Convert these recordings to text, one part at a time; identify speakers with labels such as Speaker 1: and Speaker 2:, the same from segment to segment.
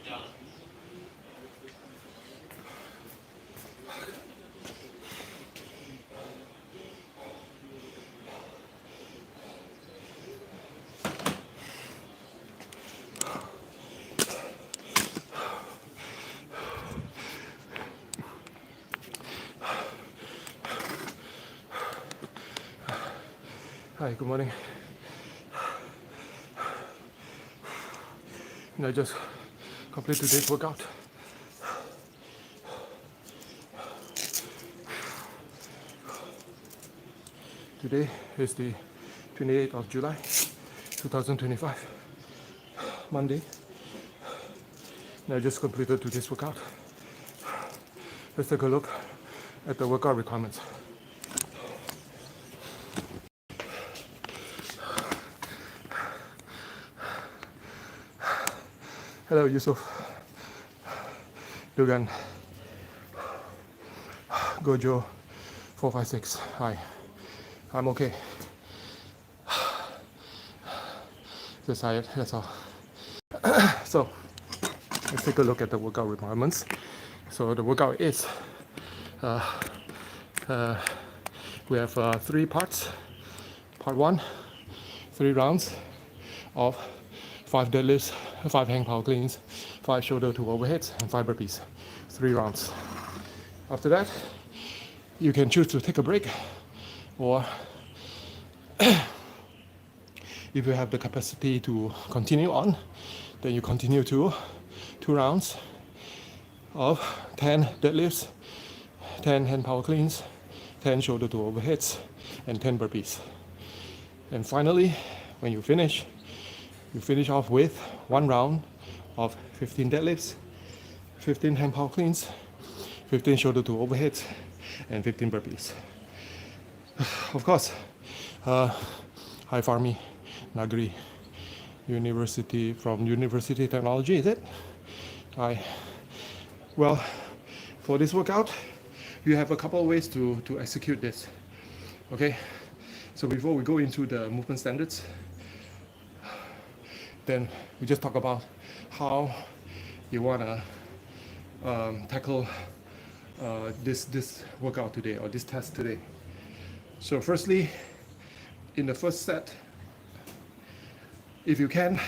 Speaker 1: Hi, good morning. I just completed today's workout. Today is the 28th of July, 2025, Monday. And I just completed today's workout. Let's take a look at the workout requirements. Hello, Yusuf. Dugan. Gojo 456. Hi. I'm okay. Just tired, that's all. So, let's take a look at the workout requirements. So, the workout is we have 3 parts. Part 1, 3 rounds of 5 deadlifts, 5 hang power cleans, 5 shoulder to overheads, and 5 burpees. 3 rounds. After that, you can choose to take a break, or if you have the capacity to continue on, then you continue to 2 rounds of 10 deadlifts, 10 hand power cleans, 10 shoulder to overheads, and 10 burpees. And finally, when you finish off with 1 round of 15 deadlifts, 15 hand power cleans, 15 shoulder to overheads, and 15 burpees. Of course, hi Farmi, Nagri, University from University Technology, is it? Hi. Well, for this workout, you have a couple of ways to execute this. Okay, so before we go into the movement standards, then we just talk about how you want to tackle this workout today, or this test today. So firstly, in the first set, if you can,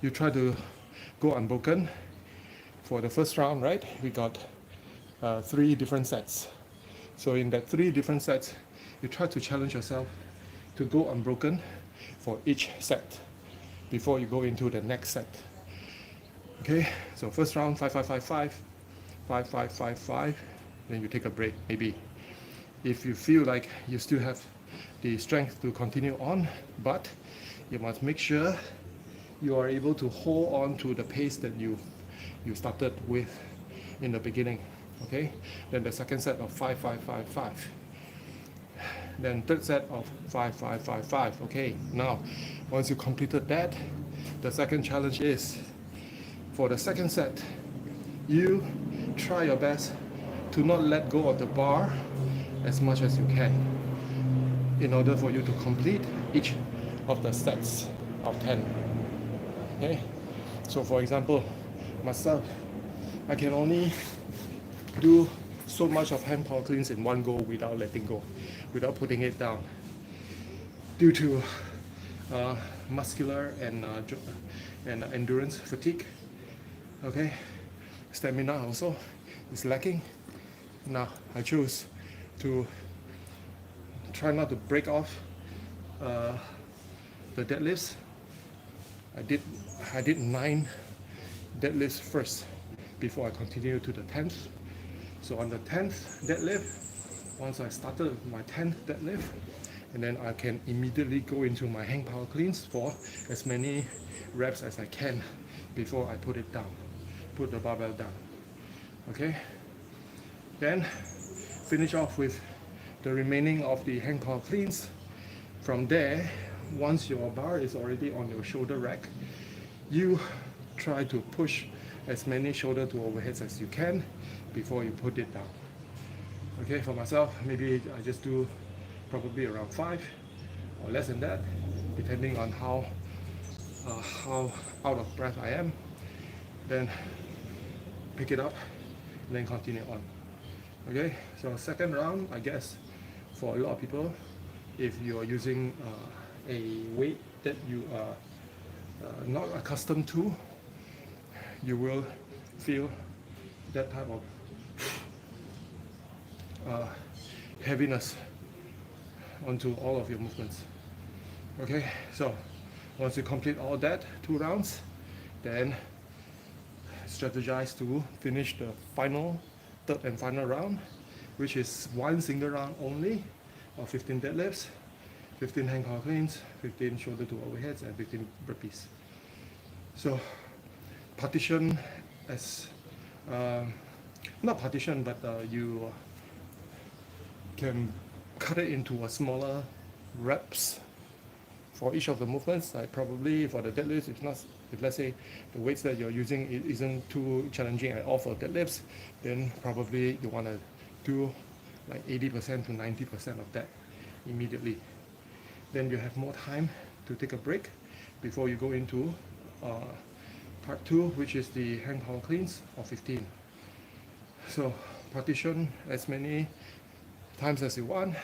Speaker 1: you try to go unbroken. For the first round, right, we got 3 different sets. So in that 3 different sets, you try to challenge yourself to go unbroken for each set before you go into the next set. Okay, so first round 5 5 5 5 5 5 5 5, then you take a break. Maybe if you feel like you still have the strength to continue on, but you must make sure you are able to hold on to the pace that you started with in the beginning. Okay, then the second set of 5 5 5 5, then third set of 5 5 5 5. Okay, now once you completed that, the second challenge is, for the second set, you try your best to not let go of the bar as much as you can in order for you to complete each of the sets of 10. Okay, so for example, myself, I can only do so much of hand power cleans in one go without letting go, without putting it down, due to muscular and endurance fatigue. Okay, stamina also is lacking. Now I choose to try not to break off the deadlifts. I did 9 deadlifts first before I continue to the 10th. So on the 10th deadlift, once I started my 10th deadlift, and then I can immediately go into my hang power cleans for as many reps as I can before I put it down, put the barbell down. Okay, then finish off with the remaining of the hang power cleans. From there, once your bar is already on your shoulder rack, you try to push as many shoulder to overheads as you can before you put it down. Okay, for myself, maybe I just do probably around 5 or less than that, depending on how out of breath I am. then pick it up, and then continue on. Okay, so second round, I guess for a lot of people, if you are using a weight that you are not accustomed to, you will feel that type of heaviness onto all of your movements. Okay, so once you complete all that 2 rounds, then strategize to finish the third and final round, which is 1 single round only of 15 deadlifts, 15 hand cow cleans, 15 shoulder to overheads, and 15 burpees. So partition as not partition, but you can cut it into a smaller reps for each of the movements. Like probably for the deadlifts, if let's say the weights that you're using isn't too challenging at all for deadlifts, then probably you want to do like 80% to 90% of that immediately. Then you have more time to take a break before you go into part 2, which is the hand power cleans of 15. So partition as many times as you want,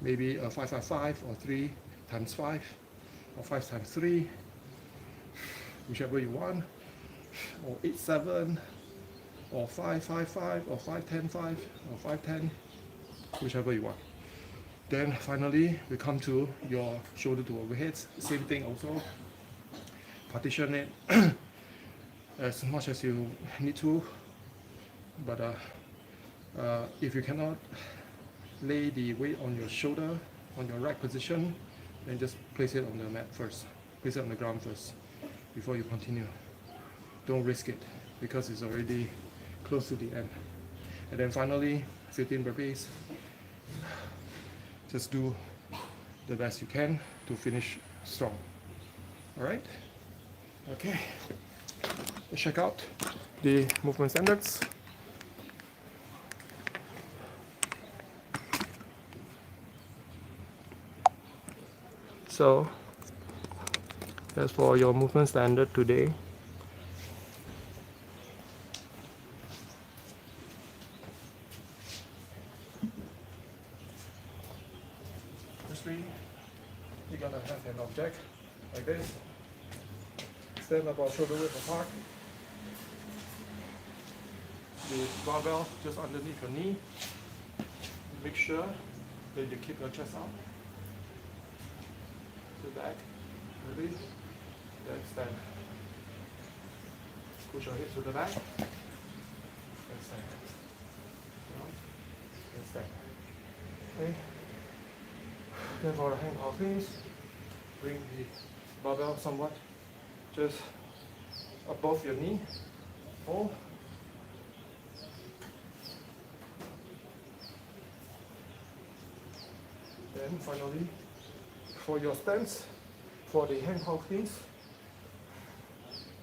Speaker 1: maybe a 5-5-5 or 3 times 5 or 5 times 3, whichever you want, or 8-7 or 5-5-5 or 5-10-5 or 5-10, whichever you want. Then finally we come to your shoulder to overheads. Same thing also, partition it as much as you need to, but if you cannot lay the weight on your shoulder, on your right position, then just place it on the mat first, place it on the ground first before you continue. Don't risk it because it's already close to the end. And then finally 15 burpees. Just do the best you can to finish strong. Alright? Okay. Let's check out the movement standards. So as for your movement standard today, firstly, you gotta have an object like this. Stand about shoulder width apart. The barbell just underneath your knee. Make sure that you keep your chest up. To the back. Ready? Then stand. Push your hips to the back. Then stand. Down. Then stand. Okay. Then for the hand power cleans, bring the barbell somewhat just above your knee. Hold. Then finally, for your stance, for the hand power cleans,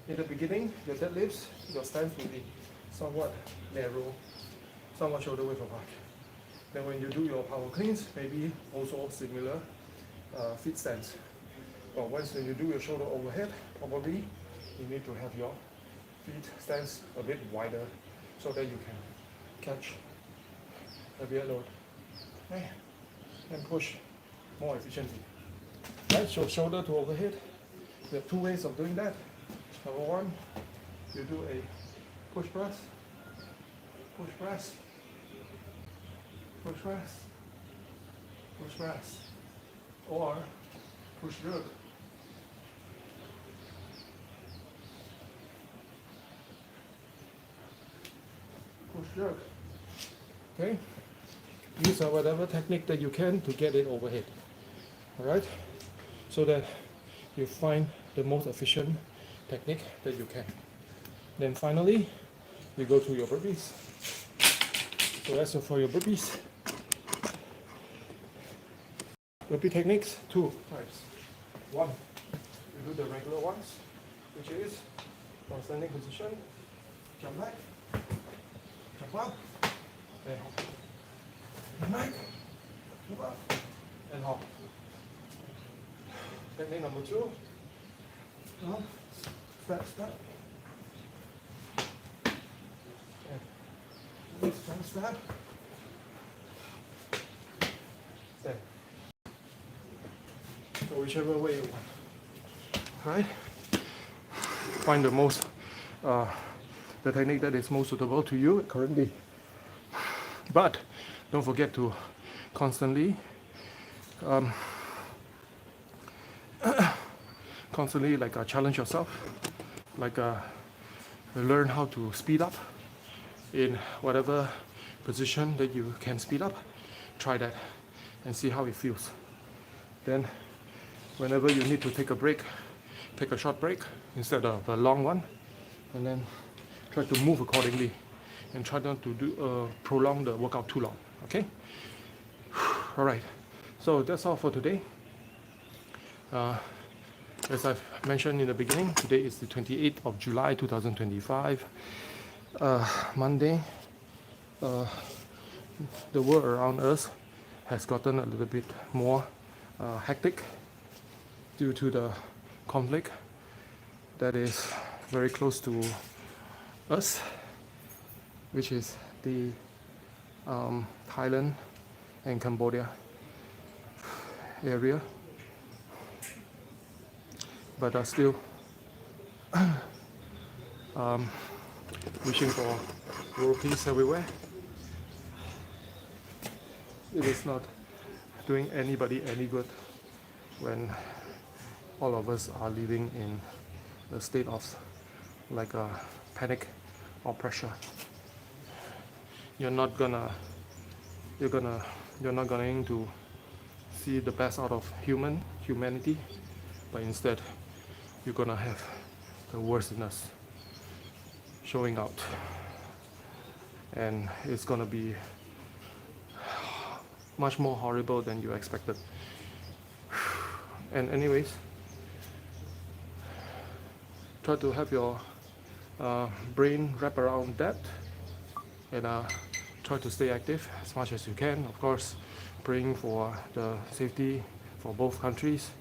Speaker 1: in the beginning, your deadlifts, your stance will be somewhat narrow, somewhat shoulder width apart. Then when you do your power cleans, maybe also similar feet stance. But once when you do your shoulder overhead, probably you need to have your feet stance a bit wider so that you can catch a heavier load. Okay. And push more efficiently. Right, so shoulder to overhead. There are 2 ways of doing that. Number 1, you do a push press, push press, push press, push press, or push jerk. Push jerk. Okay? Use whatever technique that you can to get it overhead. Alright? So that you find the most efficient technique that you can. Then finally, you go to your burpees. So as for your burpees, burpee techniques, 2 types. 1, you do the regular ones, which is from standing position, jump back, jump up, and hop. Jump back, jump up, and hop. Technique number 2, step, step, Strong step. Stand. So whichever way you want. Right? Find the technique that is most suitable to you currently. But don't forget to constantly challenge yourself, learn how to speed up in whatever position that you can speed up. Try that and see how it feels. Then whenever you need to take a break, take a short break instead of a long one, and then try to move accordingly and try not to prolong the workout too long. Okay? All right. So that's all for today. As I've mentioned in the beginning, today is the 28th of July 2025, Monday. The world around us has gotten a little bit more hectic due to the conflict that is very close to us, which is the Thailand and Cambodia area. But still wishing for world peace everywhere. It is not doing anybody any good when all of us are living in a state of like a panic or pressure. You're not going to see the best out of humanity, but instead you're gonna have the worst in us showing out, and it's gonna be much more horrible than you expected. And anyways, try to have your brain wrap around that, and try to stay active as much as you can. Of course, praying for the safety for both countries,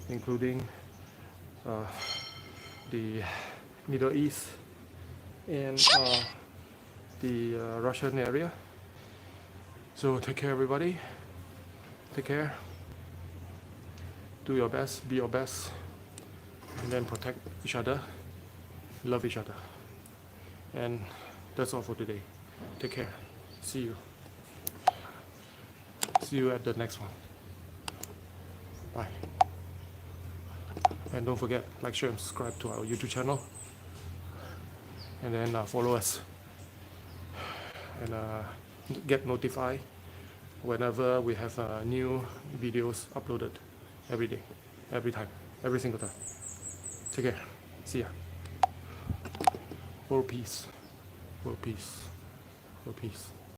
Speaker 1: including the Middle East and the Russian area. So take care, everybody. Take care. Do your best, be your best, and then protect each other, love each other. And that's all for today. Take care. See you. See you at the next one. Bye. And don't forget, like, share, and subscribe to our YouTube channel. And then follow us. And get notified whenever we have new videos uploaded every day, every time, every single time. Take care. See ya. World peace. World peace. World peace.